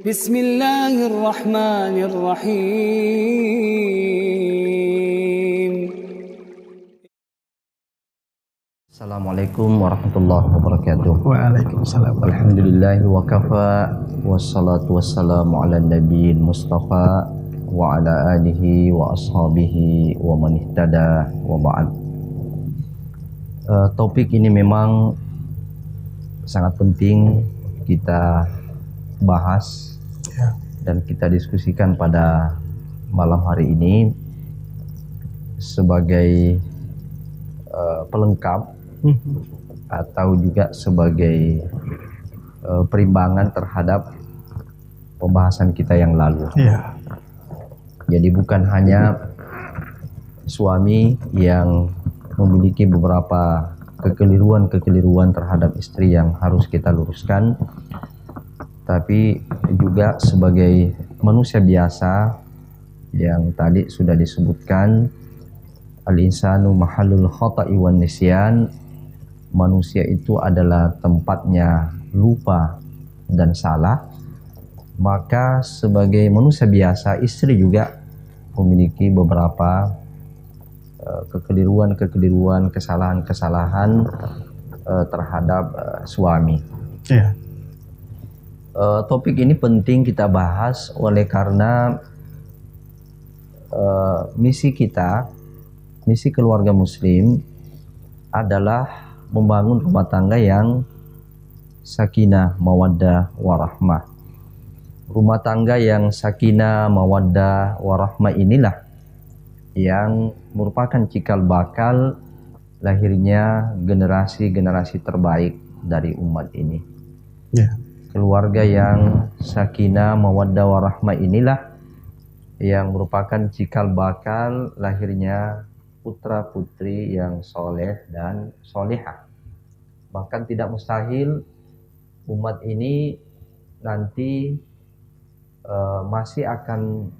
Bismillahirrahmanirrahim. Assalamualaikum warahmatullahi wabarakatuh. Waalaikumsalam. Alhamdulillahi wa kafa, wassalatu wassalamu ala nabiyil mustafa wa ala alihi wa ashabihi wa man ihtada wa ba'd. Topik ini memang sangat penting kita bahas dan kita diskusikan pada malam hari ini sebagai pelengkap atau juga sebagai perimbangan terhadap pembahasan kita yang lalu. Jadi bukan hanya suami yang memiliki beberapa kekeliruan terhadap istri yang harus kita luruskan, tapi juga sebagai manusia biasa yang tadi sudah disebutkan, al-insanu mahallul khata'i wan nisyan. Manusia itu adalah tempatnya lupa dan salah. Maka sebagai manusia biasa, istri juga memiliki beberapa kekeliruan, kesalahan terhadap suami. Topik ini penting kita bahas oleh karena misi keluarga muslim adalah membangun rumah tangga yang sakinah, mawaddah, warahmah. Rumah tangga yang sakinah, mawaddah, warahmah inilah yang merupakan cikal bakal lahirnya generasi-generasi terbaik dari umat ini. Keluarga yang sakinah, mawaddah, warahmah inilah yang merupakan cikal bakal lahirnya putra-putri yang soleh dan solehah. Bahkan tidak mustahil umat ini nanti masih akan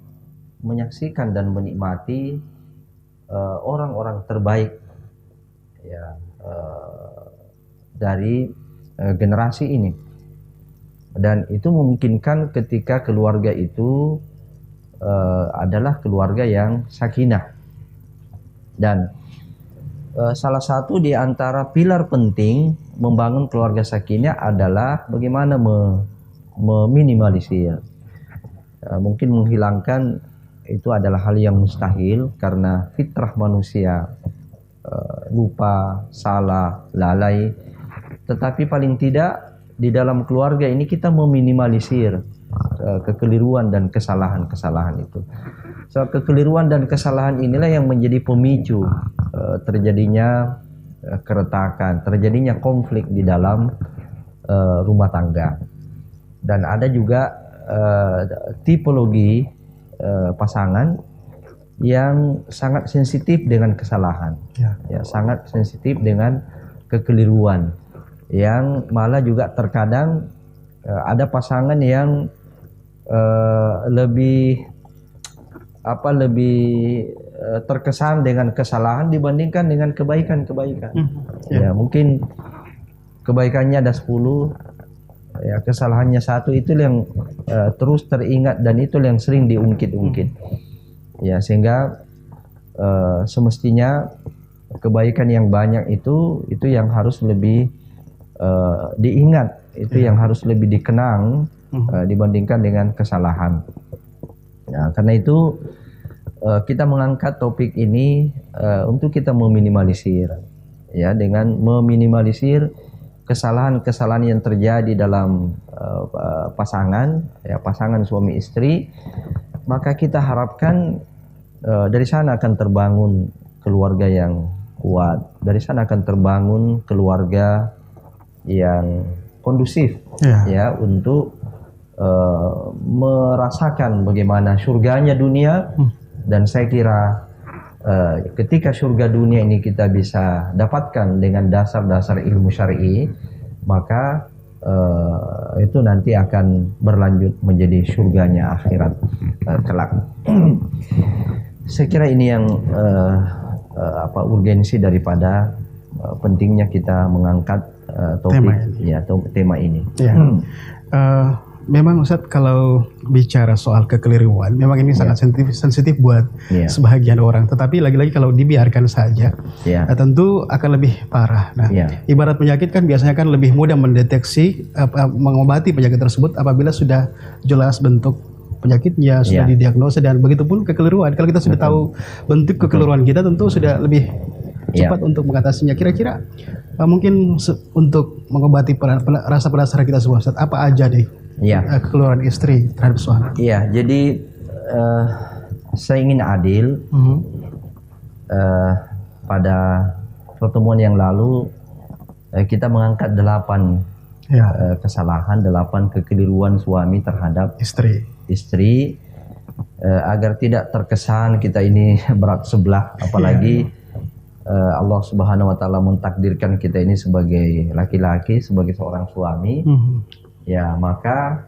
menyaksikan dan menikmati orang-orang terbaik dari generasi ini. Dan itu memungkinkan ketika keluarga itu adalah keluarga yang sakinah. Dan salah satu di antara pilar penting membangun keluarga sakinah adalah bagaimana meminimalisir. Mungkin menghilangkan itu adalah hal yang mustahil karena fitrah manusia lupa, salah, lalai. Tetapi paling tidak di dalam keluarga ini kita meminimalisir kekeliruan dan kesalahan-kesalahan itu. So, kekeliruan dan kesalahan inilah yang menjadi pemicu terjadinya keretakan, terjadinya konflik di dalam rumah tangga. Dan ada juga tipologi pasangan yang sangat sensitif dengan kesalahan, sangat sensitif dengan kekeliruan, yang malah juga terkadang ada pasangan yang lebih terkesan dengan kesalahan dibandingkan dengan kebaikan-kebaikan. Mungkin kebaikannya ada 10, kesalahannya 1, itu yang terus teringat dan itu yang sering diungkit-ungkit. Sehingga semestinya kebaikan yang banyak itu yang harus lebih diingat, itu yang harus lebih dikenang dibandingkan dengan kesalahan. Karena itu kita mengangkat topik ini untuk kita meminimalisir, dengan meminimalisir kesalahan-kesalahan yang terjadi dalam pasangan suami istri. Maka kita harapkan dari sana akan terbangun keluarga yang kuat, dari sana akan terbangun keluarga yang kondusif, untuk merasakan bagaimana surganya dunia. Dan saya kira ketika surga dunia ini kita bisa dapatkan dengan dasar-dasar ilmu syar'i, maka itu nanti akan berlanjut menjadi surganya akhirat kelak. Saya kira ini yang urgensi daripada pentingnya kita mengangkat topik tema ini. memang Ustadz kalau bicara soal kekeliruan, memang ini sangat sensitif buat sebahagian orang. Tetapi lagi-lagi kalau dibiarkan saja, tentu akan lebih parah. Nah, ibarat penyakit kan biasanya kan lebih mudah mendeteksi, mengobati penyakit tersebut apabila sudah jelas bentuk penyakitnya, sudah didiagnosa, dan begitu pun kekeliruan. Kalau kita sudah tahu bentuk kekeliruan kita, tentu sudah lebih cepat untuk mengatasinya. Kira-kira mungkin untuk mengobati rasa penasaran kita semua, Ustaz, apa aja nih kekeliruan istri terhadap suami? Iya, jadi saya ingin adil. Pada pertemuan yang lalu kita mengangkat 8 kesalahan, 8 kekeliruan suami terhadap istri, agar tidak terkesan kita ini berat sebelah, apalagi Allah Subhanahu wa taala mentakdirkan kita ini sebagai laki-laki, sebagai seorang suami. Ya, maka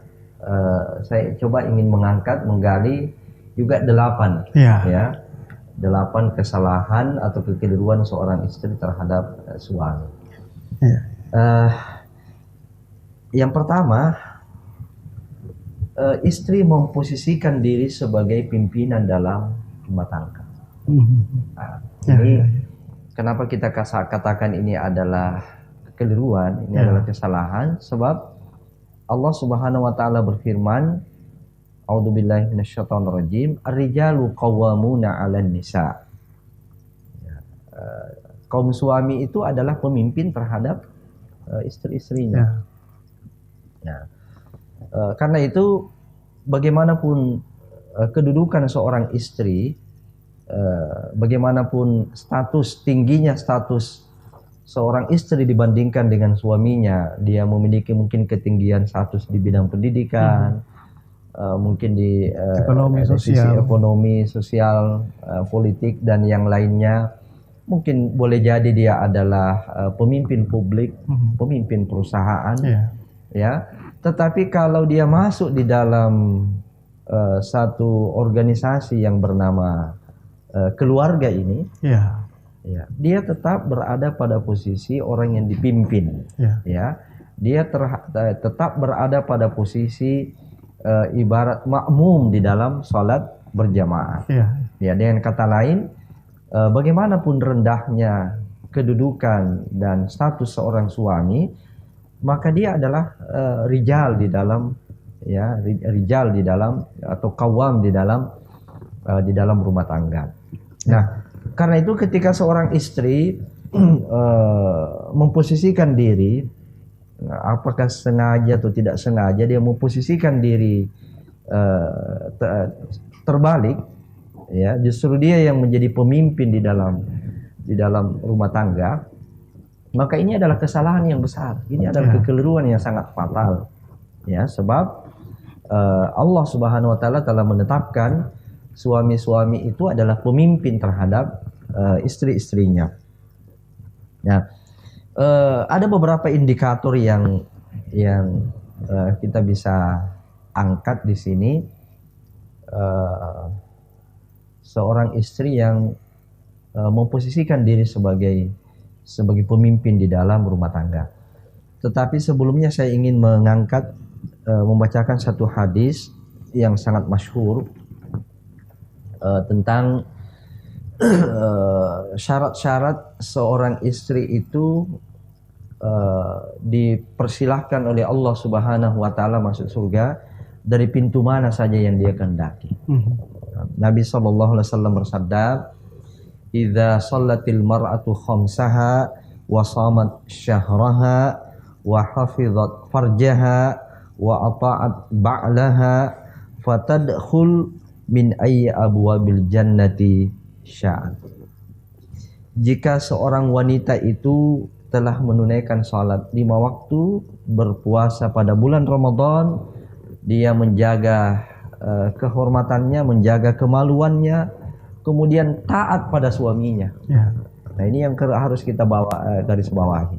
saya coba ingin menggali juga 8 8 kesalahan atau kekeliruan seorang istri terhadap suami. Yang pertama, istri memposisikan diri sebagai pimpinan dalam rumah tangga. Ini kenapa kita katakan ini adalah kekeliruan, ini adalah kesalahan, sebab Allah Subhanahu wa taala berfirman, A'udzubillahi minasyaitonirrajim, ar-rijalu qawwamuna 'alan nisa. Kaum suami itu adalah pemimpin terhadap istri-istrinya. Karena itu bagaimanapun kedudukan seorang istri, bagaimanapun tingginya status seorang istri dibandingkan dengan suaminya, dia memiliki mungkin ketinggian status di bidang pendidikan, mungkin di sisi ekonomi, sosial, politik, dan yang lainnya. Mungkin boleh jadi dia adalah pemimpin publik, pemimpin perusahaan, Tetapi kalau dia masuk di dalam satu organisasi yang bernama keluarga ini, dia tetap berada pada posisi orang yang dipimpin, Dia tetap berada pada posisi ibarat makmum di dalam salat berjamaah. Dengan kata lain, bagaimanapun rendahnya kedudukan dan status seorang suami, maka dia adalah rijal di dalam atau kawam di dalam rumah tangga. Nah, karena itu ketika seorang istri memposisikan diri, apakah sengaja atau tidak sengaja, dia memposisikan diri terbalik, justru dia yang menjadi pemimpin di dalam rumah tangga, maka ini adalah kesalahan yang besar. Ini adalah kekeliruan yang sangat fatal, sebab Allah Subhanahu wa taala telah menetapkan suami-suami itu adalah pemimpin terhadap istri-istrinya. Nah, ada beberapa indikator yang kita bisa angkat di sini. Seorang istri yang memposisikan diri sebagai pemimpin di dalam rumah tangga. Tetapi sebelumnya saya ingin membacakan satu hadis yang sangat masyhur tentang syarat-syarat seorang istri itu dipersilahkan oleh Allah Subhanahu wa taala masuk surga dari pintu mana saja yang dia kehendaki. Nabi sallallahu alaihi wasallam bersabda, "Idza shallatil mar'atu khamsaha wa shamat syahraha wa hafizat farjaha wa ata'at ba'laha fatadkhul min ayyi abwabil jannati sya'at." Jika seorang wanita itu telah menunaikan salat 5 waktu, berpuasa pada bulan Ramadan, dia menjaga kehormatannya, menjaga kemaluannya, kemudian taat pada suaminya. Nah, ini yang harus kita garis bawahi.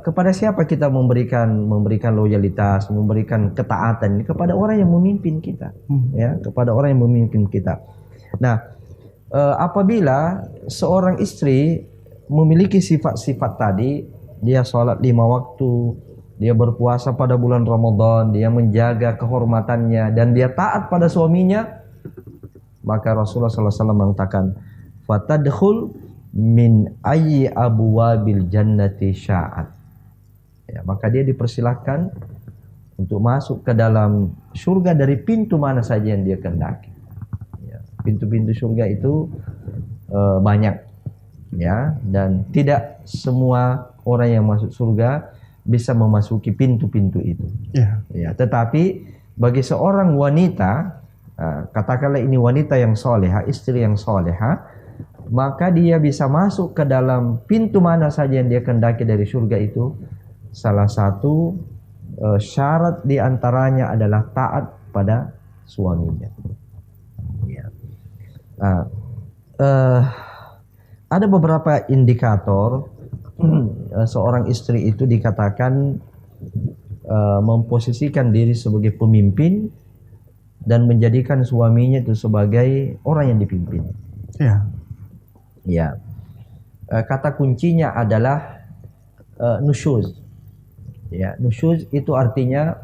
Kepada siapa kita memberikan loyalitas, memberikan ketaatan? Kepada orang yang memimpin kita, kepada orang yang memimpin kita. Nah, apabila seorang istri memiliki sifat-sifat tadi, dia sholat 5 waktu, dia berpuasa pada bulan Ramadan, dia menjaga kehormatannya, dan dia taat pada suaminya, maka Rasulullah SAW mengatakan, fatadkhul min ayyi abwabil jannati sya'at. Ya, maka dia dipersilahkan untuk masuk ke dalam surga dari pintu mana saja yang dia kehendaki. Ya, pintu-pintu surga itu banyak, ya, dan tidak semua orang yang masuk surga bisa memasuki pintu-pintu itu. Ya, tetapi bagi seorang wanita, katakanlah ini wanita yang soleha, istri yang soleha, maka dia bisa masuk ke dalam pintu mana saja yang dia kehendaki dari surga itu. Salah satu syarat diantaranya adalah taat pada suaminya. Ya. Ada beberapa indikator seorang istri itu dikatakan memposisikan diri sebagai pemimpin dan menjadikan suaminya itu sebagai orang yang dipimpin. Ya. Kata kuncinya adalah nusyuz. Ya, nusyuz itu artinya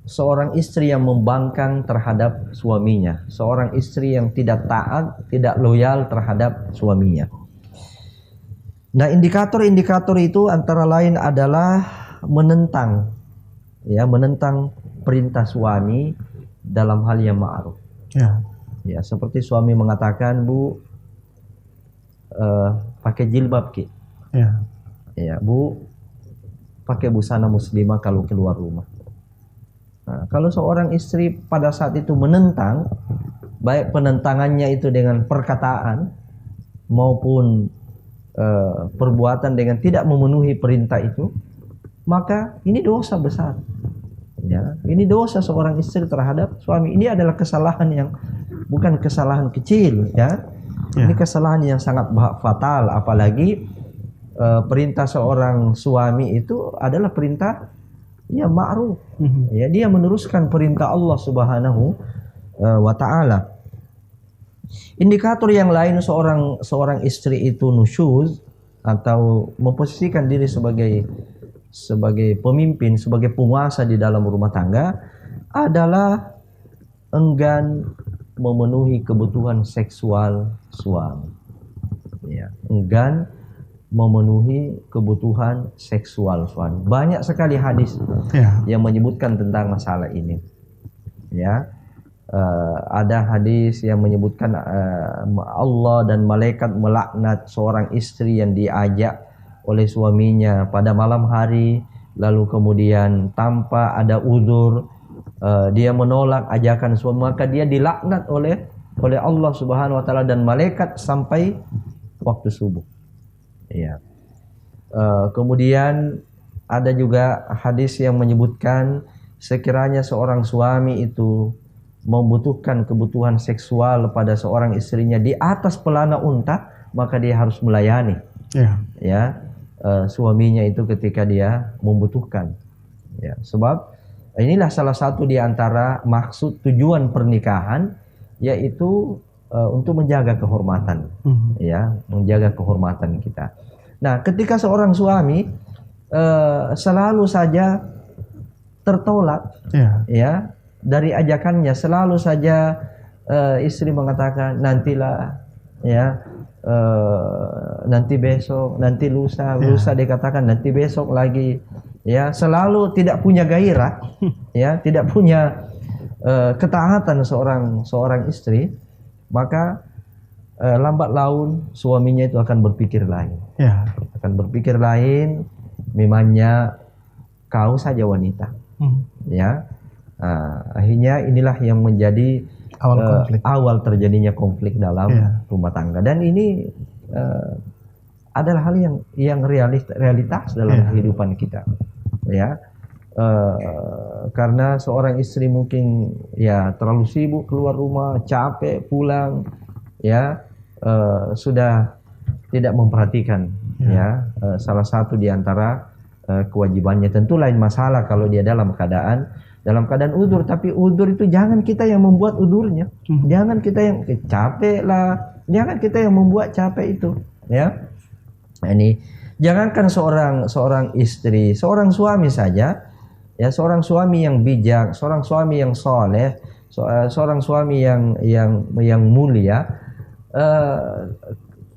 seorang istri yang membangkang terhadap suaminya, seorang istri yang tidak taat, tidak loyal terhadap suaminya. Nah, indikator-indikator itu antara lain adalah menentang, ya, menentang perintah suami dalam hal yang ma'ruf. Ya, seperti suami mengatakan, Bu, pakai jilbab, Ki. Ya, Bu, pakai busana muslimah kalau keluar rumah. Nah, kalau seorang istri pada saat itu menentang, baik penentangannya itu dengan perkataan maupun perbuatan dengan tidak memenuhi perintah itu, maka ini dosa besar. Ya, ini dosa seorang istri terhadap suami. Ini adalah kesalahan yang bukan kesalahan kecil, ya. Ini kesalahan yang sangat fatal, apalagi perintah seorang suami itu adalah perintah ya ma'ruf. Ya, dia meneruskan perintah Allah Subhanahu wa taala. Indikator yang lain seorang istri itu nusyuz atau memposisikan diri sebagai pemimpin, sebagai penguasa di dalam rumah tangga adalah enggan memenuhi kebutuhan seksual suami. Ya, enggan memenuhi kebutuhan seksual suami. Banyak sekali hadis yang menyebutkan tentang masalah ini. Ya, ada hadis yang menyebutkan Allah dan malaikat melaknat seorang istri yang diajak oleh suaminya pada malam hari, lalu kemudian tanpa ada uzur dia menolak ajakan suami, maka dia dilaknat oleh Allah Subhanahu wa taala dan malaikat sampai waktu subuh. Ya. Kemudian ada juga hadis yang menyebutkan sekiranya seorang suami itu membutuhkan kebutuhan seksual pada seorang istrinya di atas pelana unta, maka dia harus melayani suaminya itu ketika dia membutuhkan. Ya, sebab inilah salah satu di antara maksud tujuan pernikahan, yaitu untuk menjaga kehormatan, ya, menjaga kehormatan kita. Nah, ketika seorang suami selalu saja tertolak, ya, dari ajakannya, selalu saja istri mengatakan nantilah, ya, nanti besok, nanti lusa dikatakan nanti besok lagi, ya, selalu tidak punya gairah, ya, tidak punya ketaatan seorang istri, maka lambat laun suaminya itu akan berpikir lain. Akan berpikir lain, memangnya kau saja wanita. Ya, akhirnya inilah yang menjadi awal terjadinya konflik dalam rumah tangga. Dan ini adalah hal yang realitas dalam kehidupan kita. Ya. Karena seorang istri mungkin ya terlalu sibuk keluar rumah, capek pulang, ya, sudah tidak memperhatikan salah satu di antara kewajibannya. Tentu lain masalah kalau dia dalam keadaan udzur, tapi udzur itu jangan kita yang membuat udzurnya. Jangan kita yang capek lah, jangan kita yang membuat capek itu, ya. Nah, ini Jangankan seorang istri, seorang suami saja, ya, seorang suami yang bijak, seorang suami yang soleh, seorang suami yang mulia,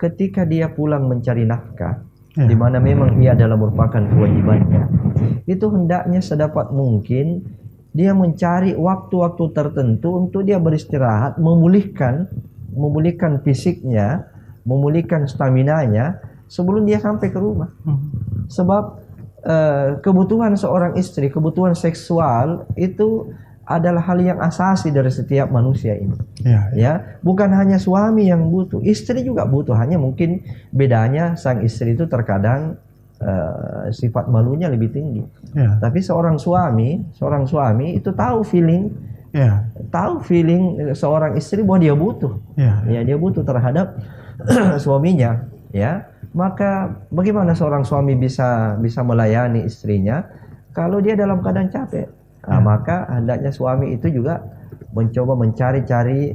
ketika dia pulang mencari nafkah, di mana memang ia adalah merupakan kewajibannya, itu hendaknya sedapat mungkin dia mencari waktu-waktu tertentu untuk dia beristirahat, memulihkan fisiknya, memulihkan staminanya sebelum dia sampai ke rumah. Sebab kebutuhan seorang istri, kebutuhan seksual itu adalah hal yang asasi dari setiap manusia ini. Ya, bukan hanya suami yang butuh, istri juga butuh. Hanya mungkin bedanya sang istri itu terkadang sifat malunya lebih tinggi. Tapi seorang suami itu tahu feeling, seorang istri bahwa dia butuh. Dia butuh terhadap suaminya. Ya, maka bagaimana seorang suami bisa melayani istrinya kalau dia dalam keadaan capek? Maka hendaknya suami itu juga mencoba mencari-cari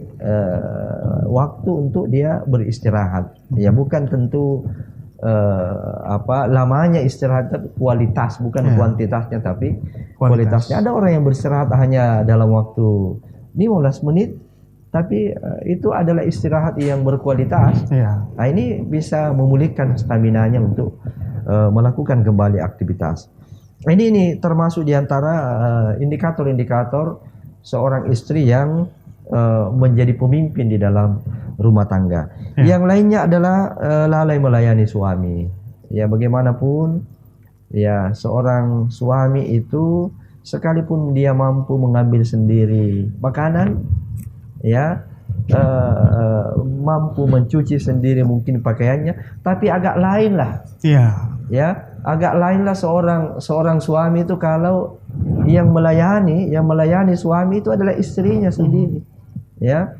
waktu untuk dia beristirahat. Ya, bukan tentu lamanya istirahat, kualitas, bukan kuantitasnya tapi kualitasnya. Ada orang yang beristirahat hanya dalam waktu 15 menit, tapi itu adalah istirahat yang berkualitas. Nah, ini bisa memulihkan staminanya untuk melakukan kembali aktivitas. Ini termasuk diantara indikator-indikator seorang istri yang menjadi pemimpin di dalam rumah tangga. Yang lainnya adalah lalai melayani suami. Ya, bagaimanapun ya, seorang suami itu sekalipun dia mampu mengambil sendiri makanan, ya, mampu mencuci sendiri mungkin pakaiannya, tapi agak lain lah. Ya, agak lain lah seorang suami itu kalau yang melayani suami itu adalah istrinya sendiri. Ya.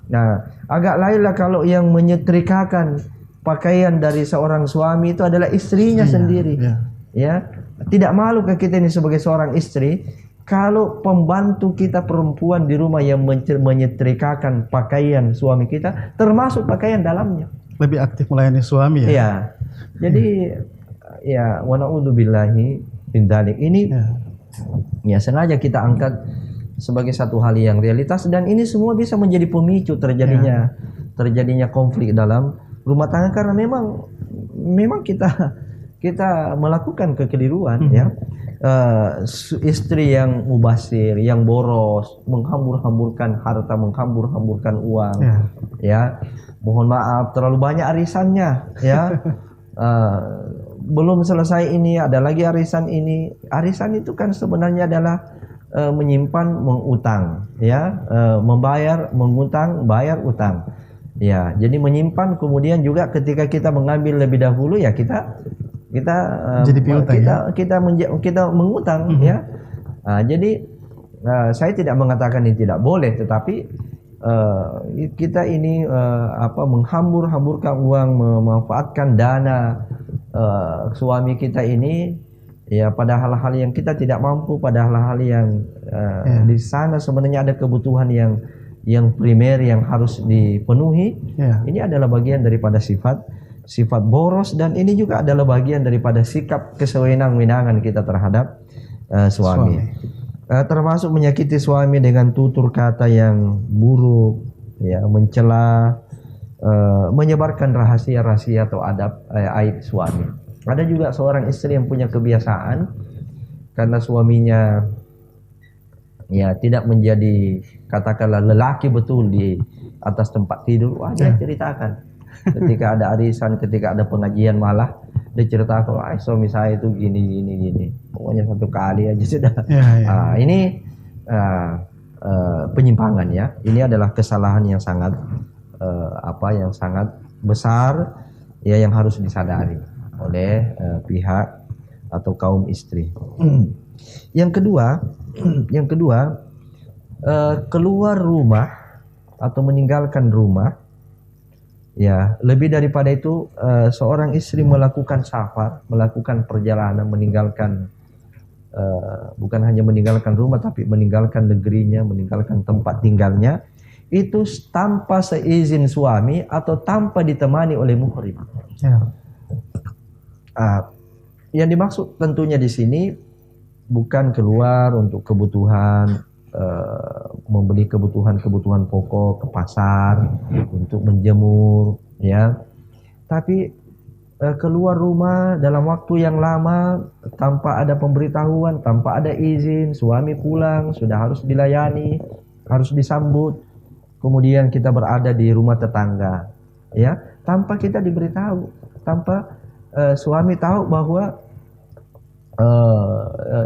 Nah, agak lain lah kalau yang menyetrikakan pakaian dari seorang suami itu adalah istrinya sendiri. Ya. Tidak malukah kita ini sebagai seorang istri kalau pembantu kita perempuan di rumah yang menyetrikakan pakaian suami kita, termasuk pakaian dalamnya, lebih aktif melayani suami ya? Iya. Jadi ya, wa na'udzubillahi min dzalik. Ini ya sengaja kita angkat sebagai satu hal yang realitas, dan ini semua bisa menjadi pemicu terjadinya konflik dalam rumah tangga karena memang kita melakukan kekeliruan. Ya. Istri yang mubazir, yang boros, menghambur-hamburkan harta, menghambur-hamburkan uang. Ya, mohon maaf, terlalu banyak arisannya. Ya. Belum selesai ini, ada lagi arisan ini. Arisan itu kan sebenarnya adalah menyimpan, mengutang, ya, membayar, mengutang, bayar utang. Ya, jadi menyimpan, kemudian juga ketika kita mengambil lebih dahulu ya kita jadi piutang, kita mengutang. Ya. Jadi saya tidak mengatakan ini tidak boleh, tetapi kita ini menghambur-hamburkan uang, memanfaatkan dana suami kita ini ya pada hal-hal yang kita tidak mampu, pada hal-hal yang di sana sebenarnya ada kebutuhan yang primer yang harus dipenuhi. Ini adalah bagian daripada sifat boros, dan ini juga adalah bagian daripada sikap kesewenang-wenangan kita terhadap suami. Termasuk menyakiti suami dengan tutur kata yang buruk, ya, mencela, menyebarkan rahasia-rahasia atau aib suami. Ada juga seorang istri yang punya kebiasaan karena suaminya ya tidak menjadi katakanlah lelaki betul di atas tempat tidur, dia ceritakan. Ketika ada arisan, ketika ada pengajian malah dia ceritakan, suami saya itu gini. Pokoknya satu kali aja sudah. Ini penyimpangan ya. Ini adalah kesalahan yang sangat yang sangat besar ya, yang harus disadari oleh pihak atau kaum istri. Yang kedua, keluar rumah atau meninggalkan rumah. Ya, lebih daripada itu, seorang istri melakukan safar, melakukan perjalanan, meninggalkan bukan hanya meninggalkan rumah, tapi meninggalkan negerinya, meninggalkan tempat tinggalnya, itu tanpa seizin suami atau tanpa ditemani oleh muhrim. Yang dimaksud tentunya di sini bukan keluar untuk kebutuhan, membeli kebutuhan pokok ke pasar untuk menjemur, ya. Tapi keluar rumah dalam waktu yang lama tanpa ada pemberitahuan, tanpa ada izin, suami pulang sudah harus dilayani, harus disambut. Kemudian kita berada di rumah tetangga, ya, tanpa kita diberitahu, tanpa suami tahu bahwa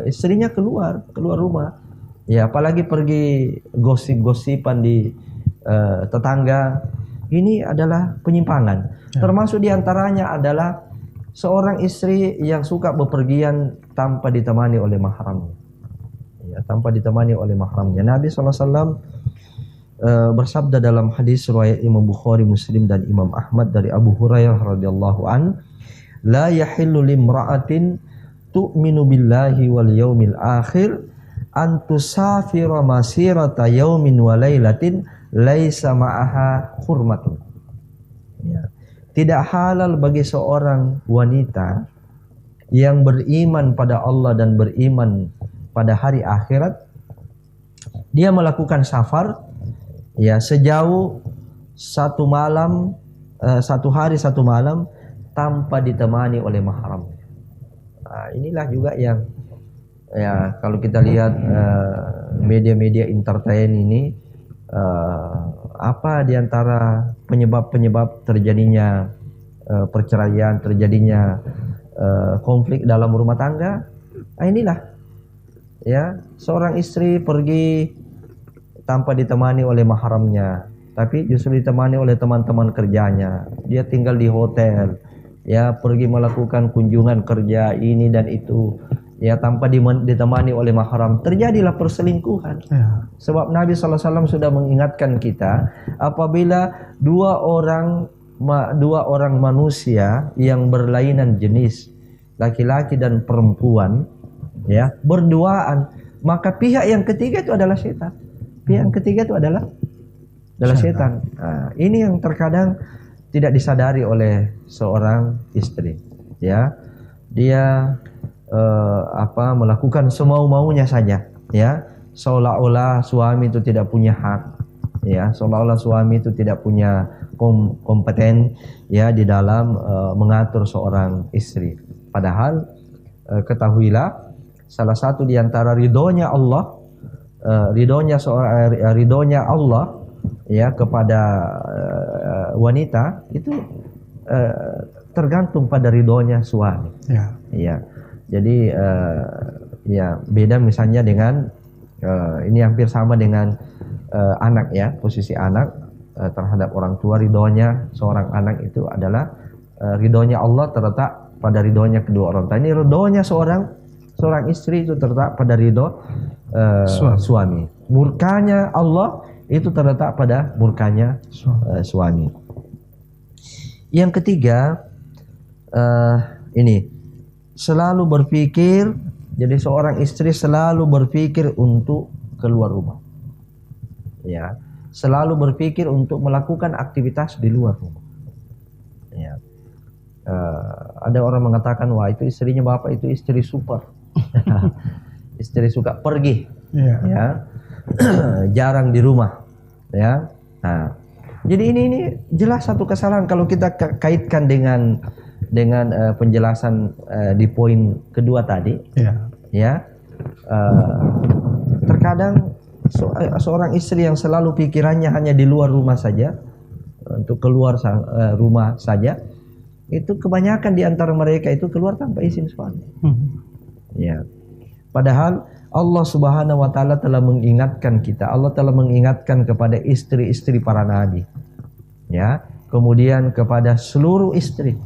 istrinya keluar rumah, ya, apalagi pergi gosip-gosipan di tetangga. Ini adalah penyimpangan. Termasuk diantaranya adalah seorang istri yang suka bepergian tanpa ditemani oleh mahramnya, ya, tanpa ditemani oleh mahramnya. Nabi SAW bersabda dalam hadis riwayat Imam Bukhari, Muslim dan Imam Ahmad dari Abu Hurairah radhiyallahu an, la yahillu limra'atin tu'minu billahi wal yaumil akhir an tusafira masirata yaumin wa lailatin laisa ma'aha hurmatun. Ya. Tidak halal bagi seorang wanita yang beriman pada Allah dan beriman pada hari akhirat, dia melakukan safar, ya, sejauh satu hari satu malam tanpa ditemani oleh mahram. Inilah juga yang, ya, kalau kita lihat media-media entertain ini, apa diantara penyebab terjadinya perceraian, terjadinya konflik dalam rumah tangga? Inilah, ya, seorang istri pergi tanpa ditemani oleh mahramnya, tapi justru ditemani oleh teman-teman kerjanya. Dia tinggal di hotel, ya, pergi melakukan kunjungan kerja ini dan itu, ya, tanpa ditemani oleh mahram. Terjadilah perselingkuhan. Ya. Sebab Nabi SAW sudah mengingatkan kita, apabila dua orang manusia yang berlainan jenis, laki-laki dan perempuan, ya, berduaan, maka pihak yang ketiga itu adalah setan. Pihak yang ketiga itu adalah setan. Ini yang terkadang tidak disadari oleh seorang istri, ya. Dia melakukan semau-maunya saja, ya, seolah-olah suami itu tidak punya hak, ya, seolah-olah suami itu tidak punya kompeten, ya, di dalam mengatur seorang istri. Padahal ketahuilah, salah satu di antara ridhonya Allah, ridhonya Allah, ya, kepada wanita itu tergantung pada ridhonya suami. Ya. Ya. Jadi ya, beda misalnya dengan ini hampir sama dengan anak, ya, posisi anak terhadap orang tua. Ridhonya seorang anak itu adalah ridhonya Allah terletak pada ridhonya kedua orang tua. Ini ridhonya seorang istri itu terletak pada ridho suami. Murkanya Allah itu terletak pada murkanya suami. Yang ketiga, ini selalu berpikir, jadi seorang istri selalu berpikir untuk keluar rumah, ya, selalu berpikir untuk melakukan aktivitas di luar rumah, ya. Ada orang mengatakan, wah, itu istrinya bapak itu istri super. Istri suka pergi, ya, jarang di rumah, ya. Nah, jadi ini jelas satu kesalahan kalau kita kaitkan dengan penjelasan di poin kedua tadi, ya. Terkadang seorang istri yang selalu pikirannya hanya di luar rumah saja, untuk keluar rumah saja, itu kebanyakan di antara mereka itu keluar tanpa izin suami. Ya. Padahal Allah Subhanahu wa taala telah mengingatkan kita, Allah telah mengingatkan kepada istri-istri para nabi, ya, kemudian kepada seluruh istri,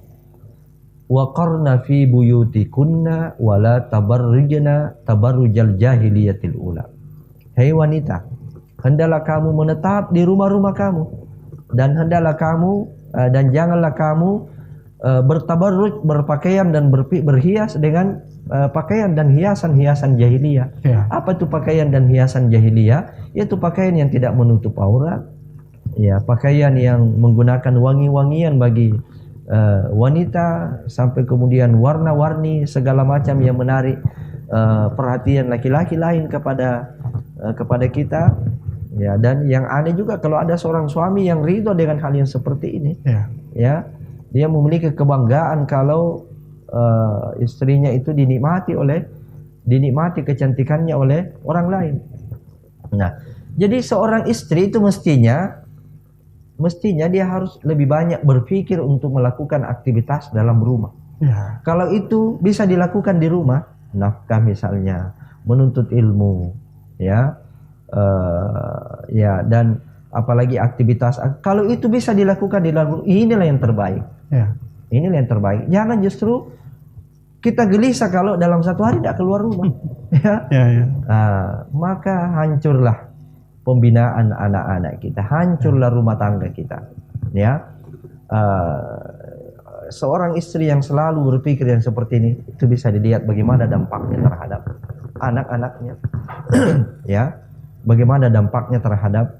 wa qarna fi buyutikunna wa la tabarrujna tabarrujal jahiliyatil ula. Hei wanita, hendaklah kamu menetap di rumah-rumah kamu, dan hendaklah kamu dan janganlah kamu bertabarruj, berpakaian dan berhias dengan pakaian dan hiasan-hiasan jahiliyah. Ya. Apa itu pakaian dan hiasan jahiliyah? Yaitu pakaian yang tidak menutup aurat, ya, pakaian yang menggunakan wangi-wangian bagi wanita, sampai kemudian warna-warni segala macam yang menarik perhatian laki-laki lain kepada kita. Ya, dan yang aneh juga kalau ada seorang suami yang ridho dengan hal yang seperti ini. Ya, dia memiliki kebanggaan kalau istrinya itu dinikmati kecantikannya oleh orang lain. Nah, jadi seorang istri itu mestinya dia harus lebih banyak berpikir untuk melakukan aktivitas dalam rumah. Kalau itu bisa dilakukan di rumah, nafkah misalnya, menuntut ilmu, ya, dan apalagi aktivitas. Kalau itu bisa dilakukan di dalam rumah, inilah yang terbaik. Inilah yang terbaik. Jangan justru kita gelisah kalau dalam satu hari tidak keluar rumah. Maka hancurlah pembinaan anak-anak kita, hancurlah rumah tangga kita. Ya, seorang istri yang selalu berpikir yang seperti ini, itu bisa dilihat bagaimana dampaknya terhadap anak-anaknya. Ya, bagaimana dampaknya terhadap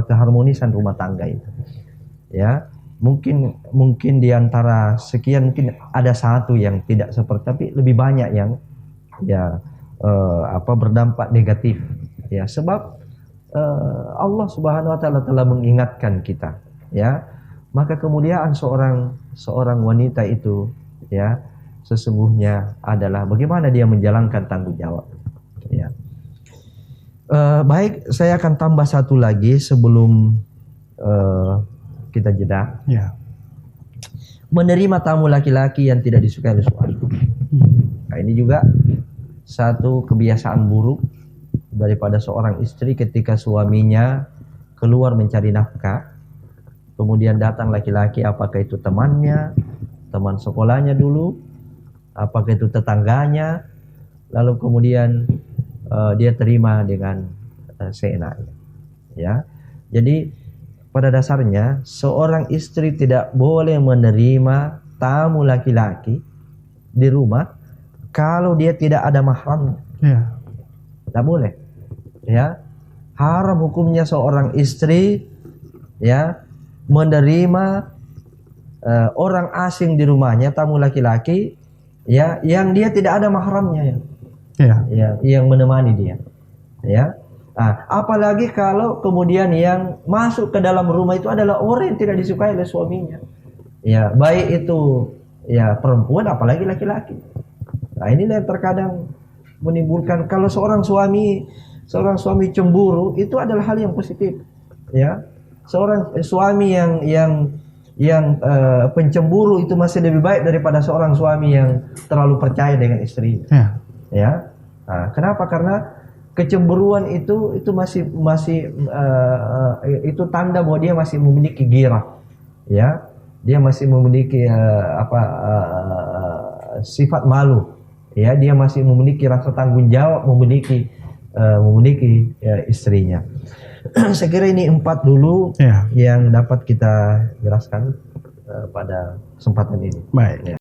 keharmonisan rumah tangga itu. Ya, mungkin di antara sekian mungkin ada satu yang tidak seperti, tapi lebih banyak yang berdampak negatif. Ya, sebab Allah Subhanahu wa taala telah mengingatkan kita, ya. Maka kemuliaan seorang wanita itu, ya, sesungguhnya adalah bagaimana dia menjalankan tanggung jawab. Ya. Baik, saya akan tambah satu lagi sebelum kita jeda. Menerima tamu laki-laki yang tidak disukai oleh suami. Nah, ini juga satu kebiasaan buruk daripada seorang istri ketika suaminya keluar mencari nafkah, kemudian datang laki-laki, apakah itu temannya, teman sekolahnya dulu, apakah itu tetangganya, lalu kemudian dia terima dengan seenaknya. Ya, jadi pada dasarnya seorang istri tidak boleh menerima tamu laki-laki di rumah kalau dia tidak ada mahramnya. Tidak boleh. Ya, haram hukumnya seorang istri, ya, menerima orang asing di rumahnya, tamu laki-laki, ya, yang dia tidak ada mahramnya, ya, yang menemani dia. Ya. Apalagi kalau kemudian yang masuk ke dalam rumah itu adalah orang yang tidak disukai oleh suaminya. Ya, baik itu ya perempuan apalagi laki-laki. Nah, inilah yang terkadang menimbulkan, kalau seorang suami cemburu, itu adalah hal yang positif. Ya. Seorang suami yang pencemburu itu masih lebih baik daripada seorang suami yang terlalu percaya dengan istrinya. Ya. Nah, kenapa? Karena kecemburuan itu masih itu tanda bahwa dia masih memiliki ghirah, ya, dia masih memiliki sifat malu, ya, dia masih memiliki rasa tanggung jawab memiliki istrinya. Saya kira ini 4 dulu yang dapat kita jelaskan pada kesempatan ini. Baik. Ya.